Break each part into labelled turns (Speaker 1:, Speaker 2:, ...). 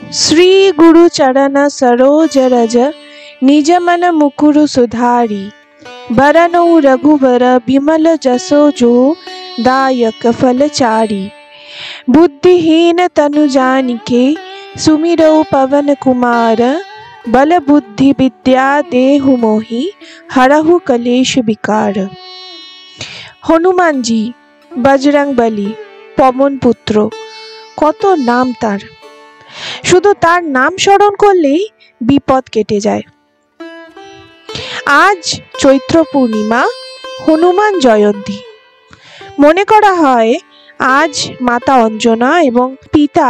Speaker 1: श्री गुरु चरण सरोज रज निज मन मुकुरु सुधारी बरनौ रघुवर बिमल जसो जो दायक फलचारी। बुद्धिहीन तनु जानिके सुमिरौ पवन कुमार बल बुद्धि विद्या देहु मोहि हरहु कलेश विकार। हनुमान जी बजरंगबली पवन पुत्र कत नाम तार, शुधु तार नाम स्मरण करलेई विपद केटे जाए। आज चैत्र पूर्णिमा हनुमान जयंती मने करा हय आज माता अंजना एवं पिता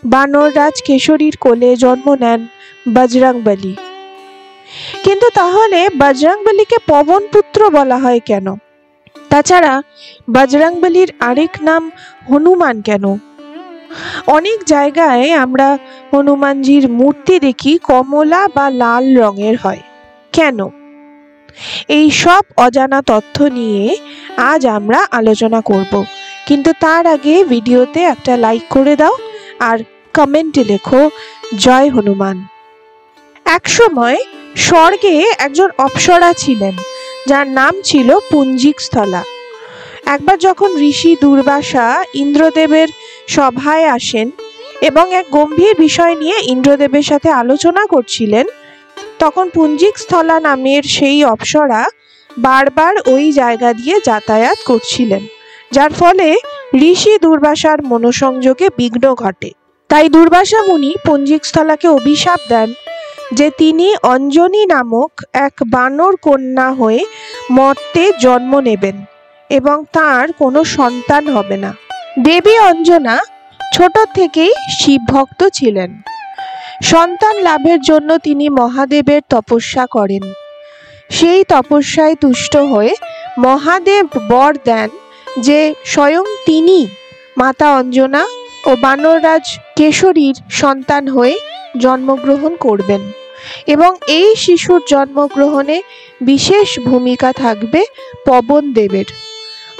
Speaker 1: बानरराज केशरीर कोले जन्म नेन बजरंगबली। किन्तु ताहले बजरंगबलीके पवन पुत्र बला हय केन? ताछाड़ा बजरंगबलीर आरेक नाम हनुमान केन? अनेक जायगाय आमरा हनुमानजीर मूर्ति देखी कमला बा लाल रंगेर हय केन? এই সব অজানা তথ্য নিয়ে আজ আমরা আলোচনা করব, কিন্তু তার আগে ভিডিওতে একটা লাইক করে দাও আর কমেন্টে লেখো জয় হনুমান। একসময় স্বর্গে একজন অপ্সরা ছিলেন যার নাম ছিল পুঞ্জিকস্থলা। একবার যখন ঋষি দুর্বাসা ইন্দ্রদেবের সভায় আসেন এবং এক গম্ভীর বিষয় নিয়ে ইন্দ্রদেবের সাথে আলোচনা করছিলেন, তখন পুঞ্জিকস্থলা নামের সেই অপ্সরা বারবার ওই জায়গা দিয়ে যাতায়াত করছিলেন, যার ফলে ঋষি দুর্বাসার মনোসংযোগে বিঘ্ন ঘটে। তাই দুর্বাসা মুনি পুঞ্জিকস্থলাকে অভিশাপ দেন যে তিনি অঞ্জনী নামক এক বানর কন্যা হয়ে মর্তে জন্ম নেবেন এবং তার কোনো সন্তান হবে না। দেবী অঞ্জনা ছোট থেকেই শিব ভক্ত ছিলেন। সন্তান লাভের জন্য তিনি মহাদেবের তপস্যা করেন। সেই তপস্যায় তুষ্ট হয়ে মহাদেব বর দেন যে স্বয়ং তিনি মাতা অঞ্জনা ও বানররাজ কেশরীর সন্তান হয়ে জন্মগ্রহণ করবেন এবং এই শিশুর জন্মগ্রহণে বিশেষ ভূমিকা থাকবে পবন দেবের।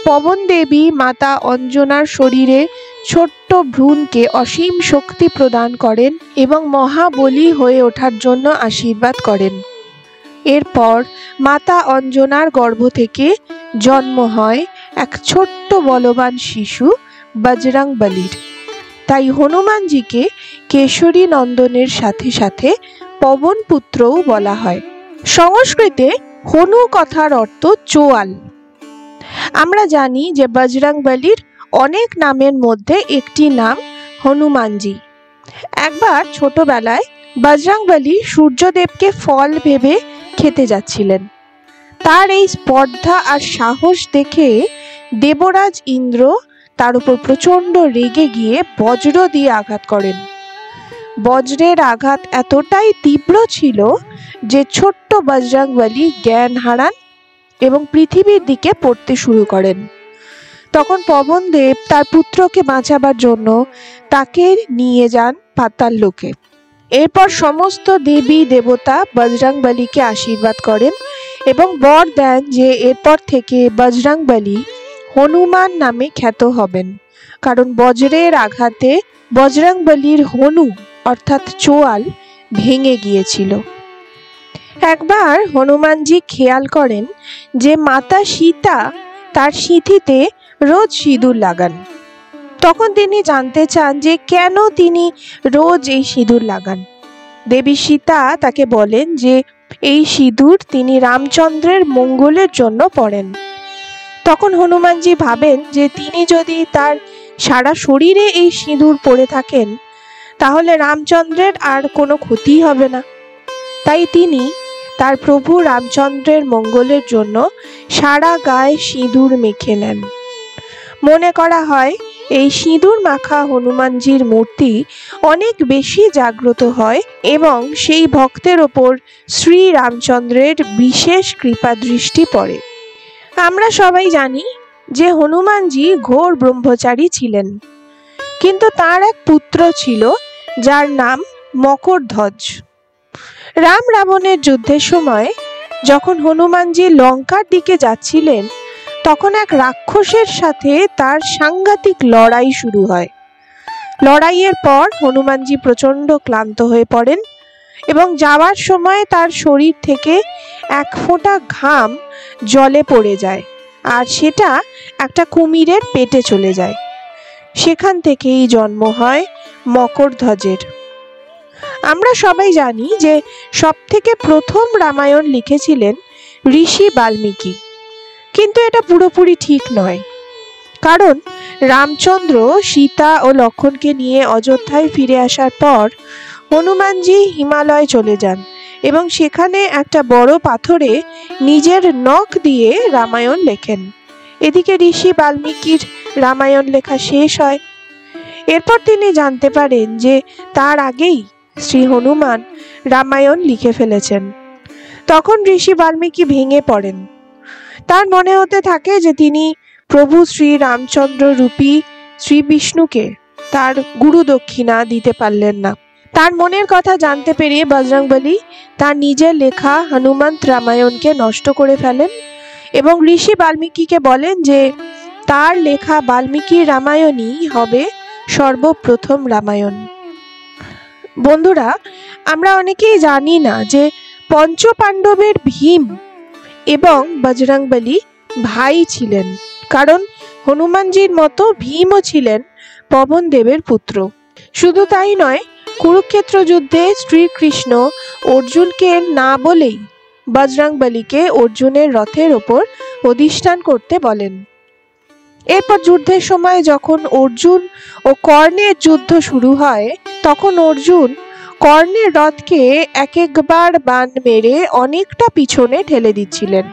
Speaker 1: পবন দেবী মাতা অঞ্জনার শরীরে ছোট্ট ভ্রূণকে অসীম শক্তি প্রদান করেন এবং মহাবলী হয়ে ওঠার জন্য আশীর্বাদ করেন। এরপর মাতা অঞ্জনার গর্ভ থেকে জন্ম হয় এক ছোট্ট বলবান শিশু বজরংবলীর। তাই হনুমানজিকে কেশরী নন্দনের সাথে সাথে পবন পুত্রও বলা হয়। সংস্কৃতে হনু কথার অর্থ চোয়াল। আমরা জানি যে বজরংবলীর অনেক নামের মধ্যে একটি নাম হনুমানজি। একবার ছোটবেলায় বজরংবলী সূর্যদেবকে ফল ভেবে খেতে যাচ্ছিলেন। তার এই স্পর্ধা আর সাহস দেখে দেবরাজ ইন্দ্র তার উপর প্রচন্ড রেগে গিয়ে বজ্র দিয়ে আঘাত করেন। বজ্রের আঘাত এতটাই তীব্র ছিল যে ছোট্ট বজরংবলী জ্ঞান হারান এবং পৃথিবীর দিকে পড়তে শুরু করেন। তখন পবন দেব তার পুত্রকে বাঁচাবার জন্য তাকে নিয়ে যান পাতাল লোকে। এরপর সমস্ত দেবী দেবতা বজরংবলীকে আশীর্বাদ করেন এবং বর দেন যে এরপর থেকে বজরংবলী হনুমান নামে খ্যাত হবেন, কারণ বজ্রের আঘাতে বজরংবলীর হনু অর্থাৎ চোয়াল ভেঙে গিয়েছিল। একবার হনুমানজি খেয়াল করেন যে মাতা সীতা তার সিঁথিতে রোজ সিঁদুর লাগান। তখন তিনি জানতে চান যে কেন তিনি রোজ এই সিঁদুর লাগান। দেবী সীতা তাকে বলেন যে এই সিঁদুর তিনি রামচন্দ্রের মঙ্গলের জন্য পরেন। তখন হনুমানজি ভাবেন যে তিনি যদি তার সারা শরীরে এই সিঁদুর পরে থাকেন তাহলে রামচন্দ্রের আর কোনো ক্ষতি হবে না। তাই তিনি তার প্রভু রামচন্দ্রের মঙ্গলের জন্য সারা গায়ে সিঁদুর মেখে নেন। মনে করা হয় এই সিঁদুর মাখা হনুমানজির মূর্তি অনেক বেশি জাগ্রত হয় এবং সেই ভক্তের ওপর শ্রী রামচন্দ্রের বিশেষ কৃপা দৃষ্টি পড়ে। আমরা সবাই জানি যে হনুমানজি ঘোর ব্রহ্মচারী ছিলেন, কিন্তু তার এক পুত্র ছিল যার নাম মকরধ্বজ। রাম রাবণের যুদ্ধের সময় যখন হনুমানজি লঙ্কার দিকে যাচ্ছিলেন তখন এক রাক্ষসের সাথে তার সাংঘাতিক লড়াই শুরু হয়। লড়াইয়ের পর হনুমানজি প্রচণ্ড ক্লান্ত হয়ে পড়েন এবং যাওয়ার সময় তার শরীর থেকে এক ফোঁটা ঘাম জলে পড়ে যায়, আর সেটা একটা কুমিরের পেটে চলে যায়। সেখান থেকেই জন্ম হয় মকরধ্বজের। আমরা সবাই জানি যে সবথেকে প্রথম রামায়ণ লিখেছিলেন ঋষি বাল্মীকি, কিন্তু এটা পুরোপুরি ঠিক নয়। কারণ রামচন্দ্র সীতা ও লক্ষ্মণকে নিয়ে অযোধ্যায় ফিরে আসার পর হনুমানজি হিমালয় চলে যান এবং সেখানে একটা বড় পাথরে নিজের নখ দিয়ে রামায়ণ লেখেন। এদিকে ঋষি বাল্মীকির রামায়ণ লেখা শেষ হয়। এরপর তিনি জানতে পারেন যে তার আগেই শ্রী হনুমান রামায়ণ লিখে ফেলেছেন। তখন ঋষি বাল্মীকি ভেঙে পড়েন। তার মনে হতে থাকে যে তিনি প্রভু শ্রী রামচন্দ্র রূপী শ্রী বিষ্ণুকে তার গুরু দক্ষিণা দিতে পারলেন না। তার মনের কথা জানতে পেরে বজরংবলী তার নিজের লেখা হনুমন্ত রামায়ণকে নষ্ট করে ফেলেন এবং ঋষি বাল্মীকিকে বলেন যে তার লেখা বাল্মীকি রামায়ণই হবে সর্বপ্রথম রামায়ণ। বন্ধুরা, আমরা অনেকেই জানি না যে পঞ্চপাণ্ডবের ভীম এবং বজরংবলী ভাই ছিলেন, কারণ হনুমানজির মতো ভীমও ছিলেন পবন দেবের পুত্র। শুধু তাই নয়, কুরুক্ষেত্র যুদ্ধে শ্রীকৃষ্ণ অর্জুনকে না বলেই বজরংবলীকে অর্জুনের রথের ওপর অধিষ্ঠান করতে বলেন। এরপর যুদ্ধের সময় যখন অর্জুন ও কর্ণের যুদ্ধ শুরু হয়, তখন অর্জুন কর্ণের রথকে একবার বাণ মেরে অনেকটা পিছনে ঠেলে দিচ্ছিলেন।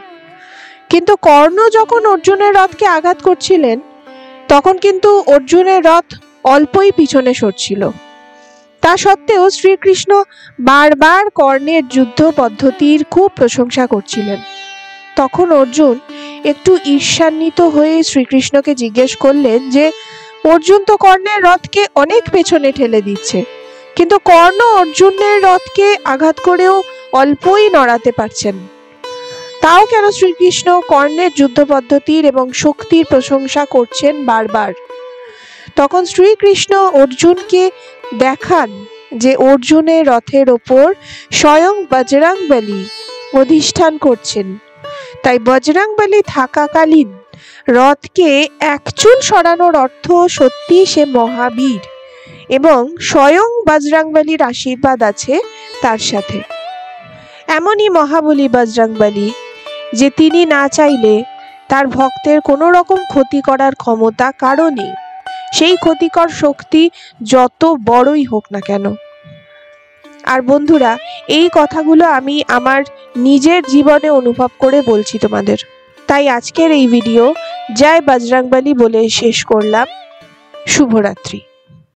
Speaker 1: কিন্তু কর্ণ যখন অর্জুনের রথকে আঘাত করছিলেন, তখন কিন্তু অর্জুনের রথ অল্পই পিছনে সরছিল। তা সত্ত্বেও শ্রীকৃষ্ণ বারবার কর্ণের যুদ্ধ পদ্ধতির খুব প্রশংসা করছিলেন। তখন অর্জুন একটু ঈর্ষান্বিত হয়ে শ্রীকৃষ্ণকে জিজ্ঞেস করলেন যে অর্জুন তো কর্ণের রথকে অনেক পেছনে ঠেলে দিচ্ছে, কিন্তু কর্ণ অর্জুনের রথকে আঘাত করেও অল্পই নড়াতে পারছেন। তাও কেন শ্রীকৃষ্ণ কর্ণের যুদ্ধ পদ্ধতির এবং শক্তির প্রশংসা করছেন বারবার? তখন শ্রীকৃষ্ণ অর্জুনকে দেখান যে অর্জুনের রথের ওপর স্বয়ং বজরংবলী অধিষ্ঠান করছেন। তাই বজরংবলী থাকাকালীন রথকে একচুল সরানোর অর্থ সত্যি সে মহাবীর এবং স্বয়ং বজরংবলীর আশীর্বাদ আছে তার সাথে। এমনই মহাবলী বজরংবলী যে তিনি না চাইলে তার ভক্তের কোনো রকম ক্ষতি করার ক্ষমতা কারো নেই, সেই ক্ষতিকর শক্তি যত বড়ই হোক না কেন। আর বন্ধুরা, এই কথাগুলো আমি আমার নিজের জীবনে অনুভব করে বলছি তোমাদের। তাই আজকের এই ভিডিও জয় বজরংবলী বলে শেষ করলাম। শুভরাত্রি।